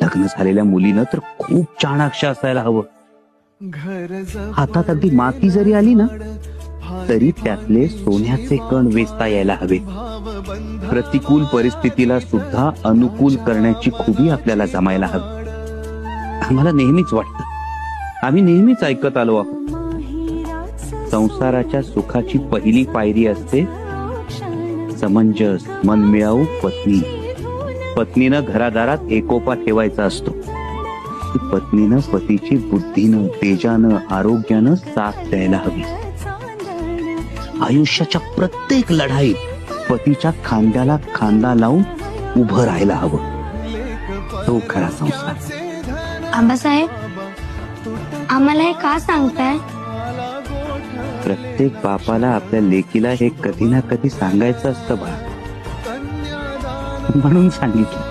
लग्न झालेल्या मुलीनं तर खूप चाणाक्ष असायला हवं. हातात अगदी माती जरी आली ना तरी त्यातले सोन्याचे कण वेचता यायला हवे. प्रतिकूल परिस्थितीला सुद्धा अनुकूल करण्याची खुबी आपल्याला जमायला हवी. आम्हाला नेहमीच वाटतं, आम्ही नेहमीच ऐकत आलो आहोत, संसाराच्या सुखाची पहिली पायरी असते समंजस मनमिळावू पत्नी. पत्नीनं घरादारात एकोपा ठेवायचा असतो. पत्नीनं पतीची बुद्धीनं तेजानं आरोग्यानं साथ द्यायला हवी. आयुष्याच्या प्रत्येक लढाईत पतीच्या खांद्याला खांदा लावून उभं राहायला हवं. तो खरा संसार. आबासाहेब, आम्हाला हे का सांगताय? प्रत्येक बापाला आपल्या लेकीला हे कधी ना कधी सांगायचं असतं बा, म्हणून सांगितलं.